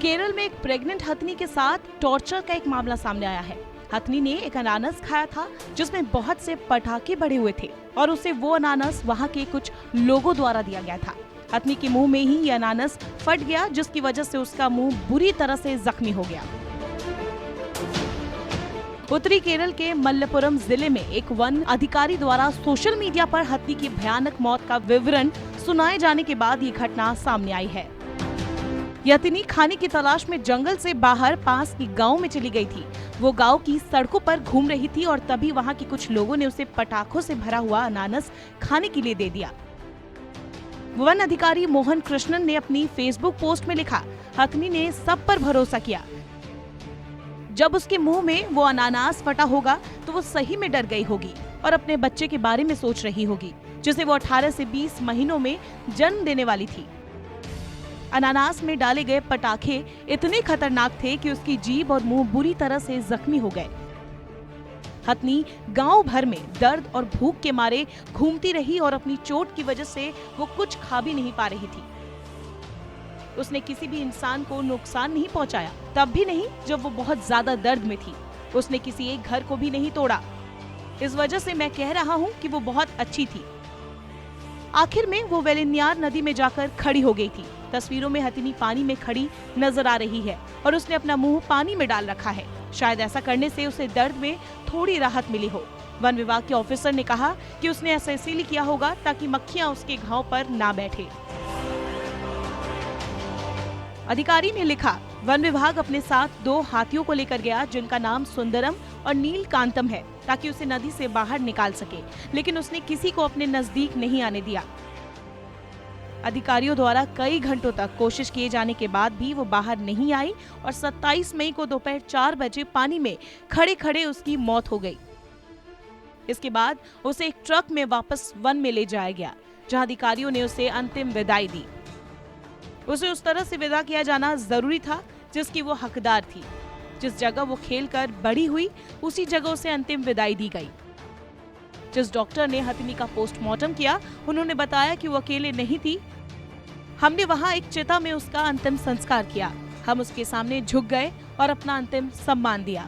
केरल में एक प्रेग्नेंट हथनी के साथ टॉर्चर का एक मामला सामने आया है। हथनी ने एक अनानास खाया था जिसमें बहुत से पटाखे भरे हुए थे और उसे वो अनानास वहाँ के कुछ लोगों द्वारा दिया गया था। हथनी के मुंह में ही ये अनानास फट गया, जिसकी वजह से उसका मुंह बुरी तरह से जख्मी हो गया। उत्तरी केरल के मल्लपुरम जिले में एक वन अधिकारी द्वारा सोशल मीडिया पर हथनी की भयानक मौत का विवरण सुनाए जाने के बाद ये घटना सामने आई है। यह हथनी खाने की तलाश में जंगल से बाहर पास की गांव में चली गई थी। वो गांव की सड़कों पर घूम रही थी और तभी वहां के कुछ लोगों ने उसे पटाखों से भरा हुआ अनानास खाने के लिए दे दिया। वन अधिकारी मोहन कृष्णन ने अपनी फेसबुक पोस्ट में लिखा, हथनी ने सब पर भरोसा किया। जब उसके मुंह में वो अनानास फटा होगा तो वो सही में डर गई होगी और अपने बच्चे के बारे में सोच रही होगी, जिसे वो 18 से 20 महीनों में जन्म देने वाली थी। अनानास में डाले गए पटाखे इतने खतरनाक थे कि उसकी जीभ और मुंह बुरी तरह से जख्मी हो गए। हथनी गांव भर में दर्द और भूख के मारे घूमती रही और अपनी चोट की वजह से वो कुछ खा भी नहीं पा रही थी। उसने किसी भी इंसान को नुकसान नहीं पहुंचाया, तब भी नहीं जब वो बहुत ज्यादा दर्द में थी। उसने किसी एक घर को भी नहीं तोड़ा। इस वजह से मैं कह रहा हूँ कि वो बहुत अच्छी थी। आखिर में वो वेलिन्यार नदी में जाकर खड़ी हो गई थी। तस्वीरों में हथनी पानी में खड़ी नजर आ रही है और उसने अपना मुंह पानी में डाल रखा है। शायद ऐसा करने से उसे दर्द में थोड़ी राहत मिली हो। वन विभाग के ऑफिसर ने कहा कि उसने ऐसा इसीलिए किया होगा ताकि मक्खियां उसके घाव पर ना बैठे। अधिकारी ने लिखा, वन विभाग अपने साथ 2 हाथियों को लेकर गया जिनका नाम सुंदरम और नीलकांतम है, ताकि उसे नदी से बाहर निकाल सके, लेकिन उसने किसी को अपने नजदीक नहीं आने दिया। अधिकारियों द्वारा कई घंटों तक कोशिश किए जाने के बाद भी वो बाहर नहीं आई और 27 मई को दोपहर 4 बजे पानी में खड़े खड़े उसकी मौत हो गई। इसके बाद उसे एक ट्रक में वापस वन में ले जाया गया, जहां अधिकारियों ने उसे अंतिम विदाई दी। उसे उस तरह से विदा किया जाना जरूरी था जिसकी वो हकदार थी। जिस जगह वो खेलकर बड़ी हुई उसी जगह उसे अंतिम विदाई दी गई। जिस डॉक्टर ने हथनी का पोस्टमार्टम किया, उन्होंने बताया कि वो अकेले नहीं थी। हमने वहां एक चिता में उसका अंतिम संस्कार किया। हम उसके सामने झुक गए और अपना अंतिम सम्मान दिया।